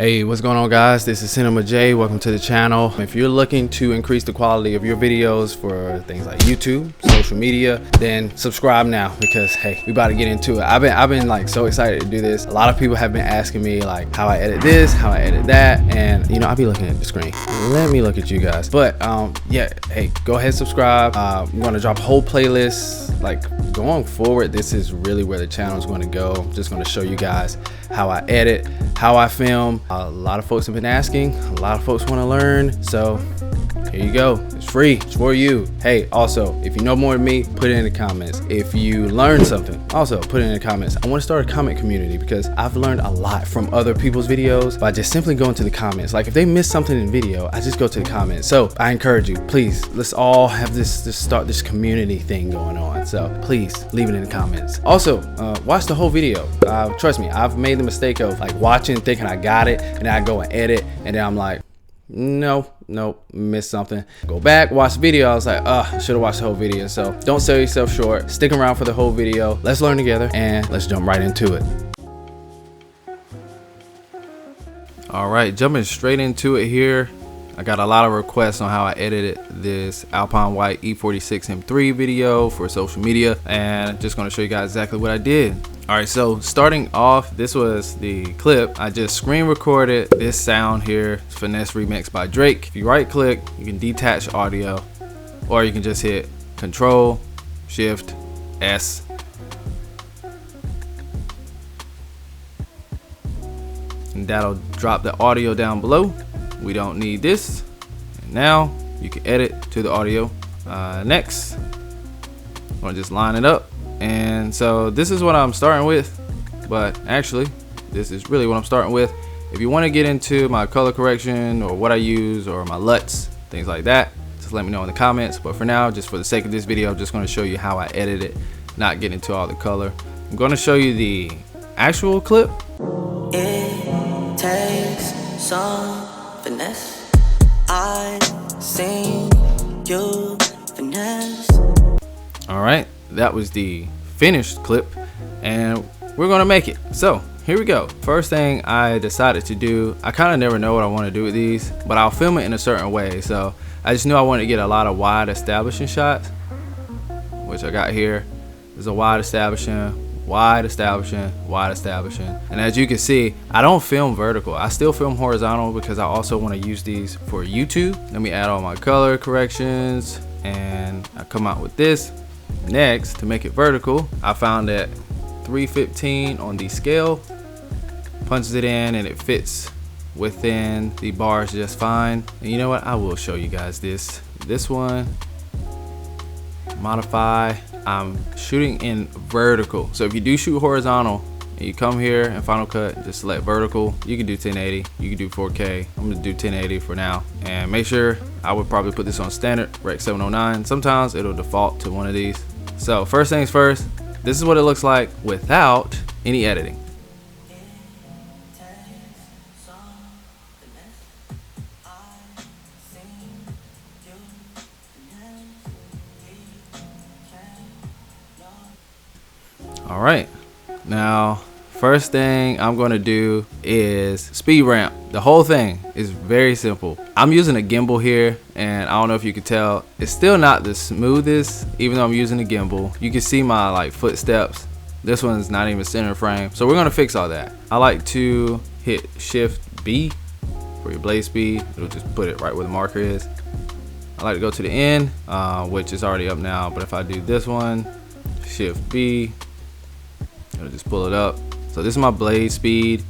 Hey, what's going on, guys? This is Cinema J. Welcome to the channel. If you're looking to increase the quality of your videos for things like YouTube, social media, then subscribe now, because hey, we about to get into it. I've been like so excited to do this. A lot of people have been asking me like how I edit this, how I edit that, and you know, I'll be looking at the screen. Let me look at you guys. But yeah, hey, go ahead, subscribe. I'm gonna drop a whole playlist. Like going forward, this is really where the channel is going to go. I'm just going to show you guys how I edit, how I film. A lot of folks have been asking, a lot of folks want to learn, so here you go. It's free, it's for you. Hey, also, if you know more than me, put it in the comments. If you learned something, also put it in the comments. I want to start a comment community because I've learned a lot from other people's videos by just simply going to the comments. Like if they miss something in the video, I just go to the comments. So I encourage you, please, let's all have this start this community thing going on. So please leave it in the comments. Also, watch the whole video. Trust me, I've made the mistake of like watching, thinking I got it, and then I go and edit, and then I'm like, nope, missed something. Go back, watch the video. I was like, should have watched the whole video. So don't sell yourself short. Stick around for the whole video. Let's learn together and let's jump right into it. All right, jumping straight into it here. I got a lot of requests on how I edited this Alpine White E46 M3 video for social media, and just going to show you guys exactly what I did. All right, so starting off, this was the clip. I just screen recorded this sound here, Finesse Remix by Drake. If you right click, you can detach audio, or you can just hit Control Shift S. And that'll drop the audio down below. We don't need this. And now you can edit to the audio. Next, I'm gonna just line it up. And so this is what I'm starting with, but actually this is really what I'm starting with. If you want to get into my color correction or what I use or my LUTs, things like that, just let me know in the comments. But for now, just for the sake of this video, I'm just going to show you how I edit it, not get into all the color. I'm going to show you the actual clip. It takes some finesse. I sing you finesse. All right, that was the finished clip, and we're gonna make it. So here we go. First thing I decided to do, I kind of never know what I want to do with these, but I'll film it in a certain way. So I just knew I wanted to get a lot of wide establishing shots, which I got here. There's a wide establishing, wide establishing, wide establishing. And as you can see, I don't film vertical. I still film horizontal because I also want to use these for YouTube. Let me add all my color corrections, and I come out with this. Next, to make it vertical, I found that 315 on the scale punches it in and it fits within the bars just fine. And you know what, I will show you guys this one. Modify, I'm shooting in vertical. So if you do shoot horizontal and you come here in Final Cut, just select vertical. You can do 1080, you can do 4K. I'm gonna do 1080 for now, and make sure, I would probably put this on standard Rec 709. Sometimes it'll default to one of these. So first things first, this is what it looks like without any editing. All right, now first thing I'm going to do is speed ramp. The whole thing is very simple. I'm using a gimbal here, and I don't know if you can tell, it's still not the smoothest even though I'm using a gimbal. You can see my like footsteps. This one's not even center frame, so we're going to fix all that. I like to hit Shift B for your blade speed. It'll just put it right where the marker is. I like to go to the end, which is already up now, but if I do this one, Shift B, it'll just pull it up. So this is my blade speed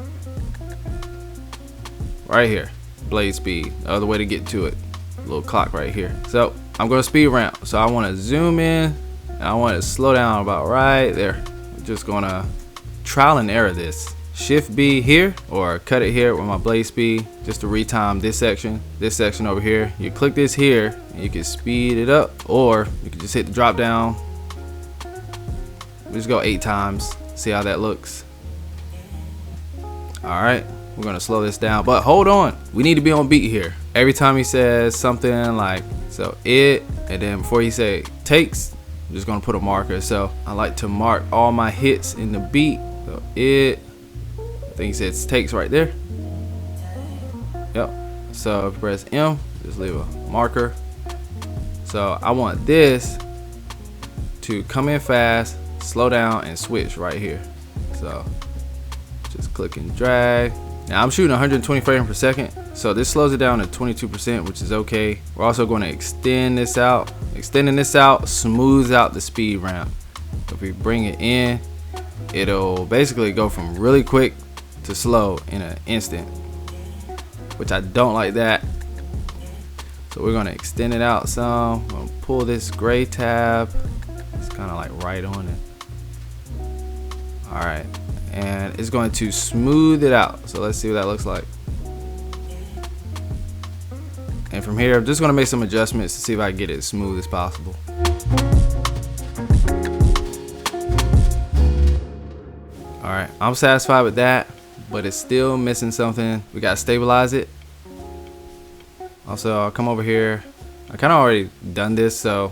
right here, blade speed, the other way to get to it, little clock right here. So I'm going to speed ramp. So I want to zoom in and I want to slow down about right there. I'm just going to trial and error this. Shift B here, or cut it here with my blade speed, just to retime this section over here. You click this here and you can speed it up, or you can just hit the drop down. Just go 8 times, see how that looks. All right, we're gonna slow this down, but hold on, we need to be on beat here. Every time he says something like, so it, and then before he say takes, I'm just gonna put a marker. So I like to mark all my hits in the beat. So it, I think he says takes right there. Yep. So if you press M, just leave a marker. So I want this to come in fast, slow down, and switch right here. So just click and drag. Now I'm shooting 120 frames per second, so this slows it down to 22%, which is okay. We're also going to extend this out. Extending this out smooths out the speed ramp. If we bring it in, it'll basically go from really quick to slow in an instant, which I don't like that. So we're going to extend it out some. I'm going to pull this gray tab. It's kind of like right on it. All right, and it's going to smooth it out. So let's see what that looks like. And from here, I'm just going to make some adjustments to see if I can get it as smooth as possible. All right, I'm satisfied with that, but it's still missing something. We got to stabilize it. Also, I'll come over here. I kind of already done this, so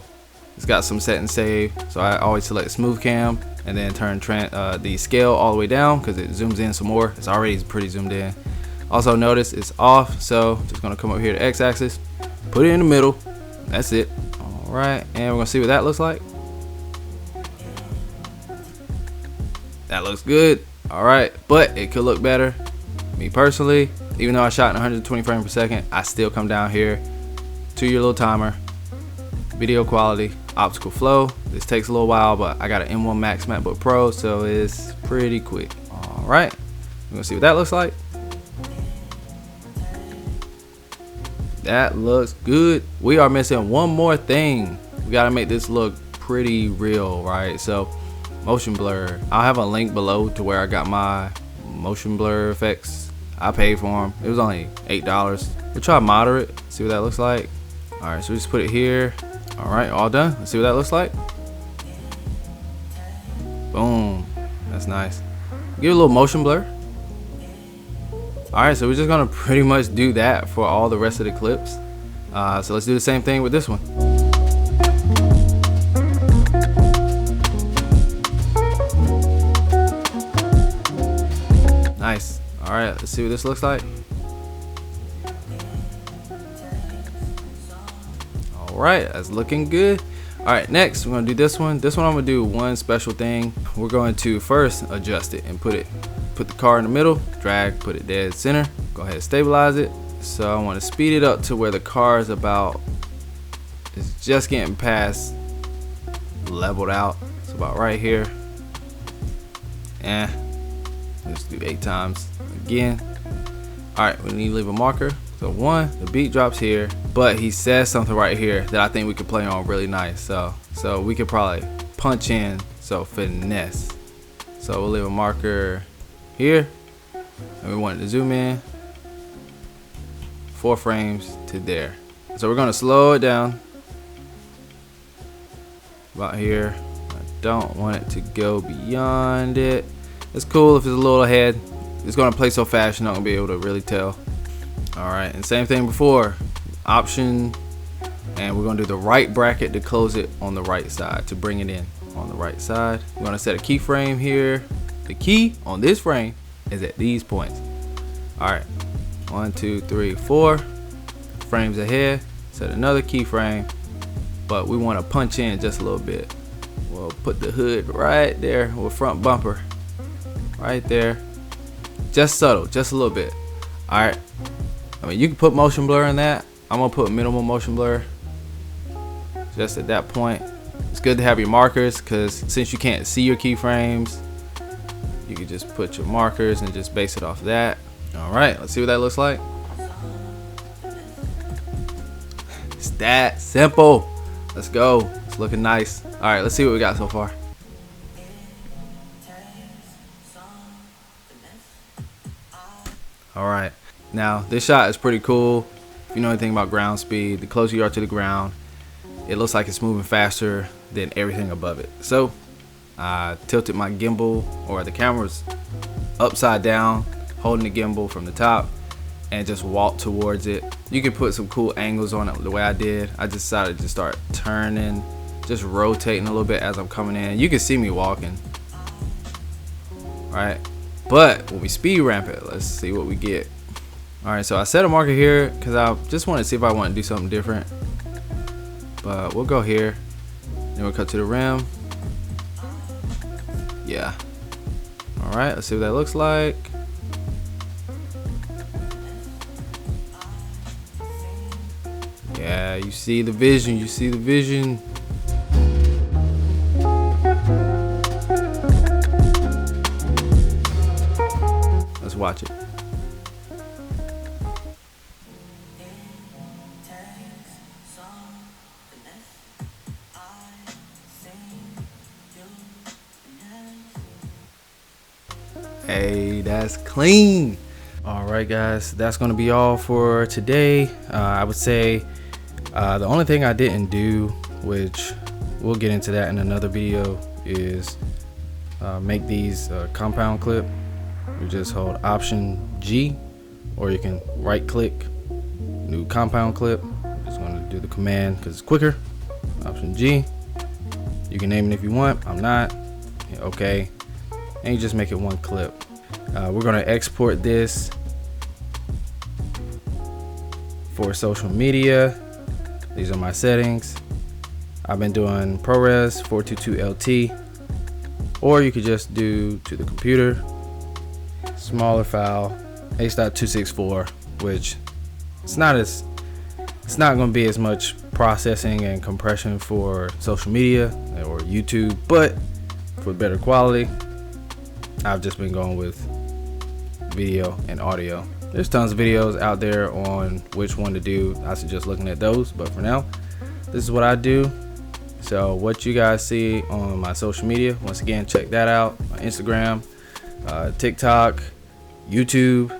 it's got some set and save. So I always select smooth cam and then turn the scale all the way down because it zooms in some more. It's already pretty zoomed in. Also notice it's off, so just gonna come over here to X-axis, put it in the middle. That's it. All right, and we're gonna see what that looks like. That looks good. All right, but it could look better. Me personally, even though I shot in 120 frames per second, I still come down here to your little timer, video quality, optical flow. This takes a little while, but I got an M1 Max MacBook Pro, so it's pretty quick. All right, we're gonna see what that looks like. That looks good. We are missing one more thing. We gotta make this look pretty real, right? So motion blur. I'll have a link below to where I got my motion blur effects. I paid for them. It was only $8. We'll try moderate, see what that looks like. All right, so we just put it here. All right, all done. Let's see what that looks like. Boom, that's nice. Give it a little motion blur. All right, so we're just gonna pretty much do that for all the rest of the clips. So let's do the same thing with this one. Nice. All right, let's see what this looks like. All right, that's looking good. All right, next we're gonna do this one. This one I'm gonna do one special thing. We're going to first adjust it and put the car in the middle, drag, put it dead center. Go ahead and stabilize it. So I want to speed it up to where the car is it's just getting past leveled out. It's about right here. And let's do 8 times again. All right, we need to leave a marker. So 1, the beat drops here, but he says something right here that I think we could play on really nice. So we could probably punch in, so finesse. So we'll leave a marker here, and we want it to zoom in 4 frames to there. So we're gonna slow it down about here. I don't want it to go beyond it. It's cool if it's a little ahead. It's gonna play so fast you're not gonna be able to really tell. All right, and same thing before, option, and we're gonna do the right bracket to close it on the right side, to bring it in on the right side. We're gonna set a keyframe here. The key on this frame is at these points. All right, 1, 2, 3, 4 frames ahead. Set another keyframe, but we want to punch in just a little bit. We'll put the hood right there, or front bumper right there. Just subtle, just a little bit. All right, I mean, you can put motion blur in that. I'm gonna put minimal motion blur just at that point. It's good to have your markers, because since you can't see your keyframes, you can just put your markers and just base it off that. All right, let's see what that looks like. It's that simple. Let's go. It's looking nice. All right, let's see what we got so far. All right, now this shot is pretty cool. If you know anything about ground speed, the closer you are to the ground, it looks like it's moving faster than everything above it. So I tilted my gimbal, or the camera's upside down, holding the gimbal from the top, and just walked towards it. You can put some cool angles on it the way I did. I decided to start turning, just rotating a little bit as I'm coming in. You can see me walking, right? But when we speed ramp it, let's see what we get. All right, so I set a marker here because I just want to see if I want to do something different. But we'll go here. Then we'll cut to the rim. Yeah. All right, let's see what that looks like. Yeah, you see the vision. You see the vision. Let's watch it. Hey, that's clean. All right, guys, that's gonna be all for today. I would say the only thing I didn't do, which we'll get into that in another video, is make these compound clip. You just hold Option G, or you can right click, new compound clip. I'm just gonna do the command because it's quicker. Option G. You can name it if you want. I'm not. Yeah, okay. And you just make it one clip. We're gonna export this for social media. These are my settings. I've been doing ProRes 422 LT, or you could just do to the computer, smaller file, H.264, which it's not going to be as much processing and compression for social media or YouTube, but for better quality, I've just been going with video and audio. There's tons of videos out there on which one to do. I suggest looking at those, but for now, this is what I do. So what you guys see on my social media, once again, check that out. My Instagram, TikTok, YouTube.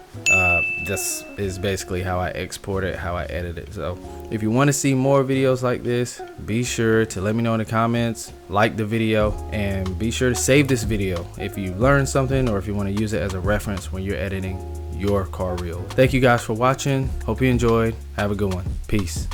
This is basically how I export it, how I edit it. So if you want to see more videos like this, be sure to let me know in the comments, like the video, and be sure to save this video if you learned something or if you want to use it as a reference when you're editing your car reel. Thank you guys for watching. Hope you enjoyed. Have a good one. Peace.